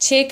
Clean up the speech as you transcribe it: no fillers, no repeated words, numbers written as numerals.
6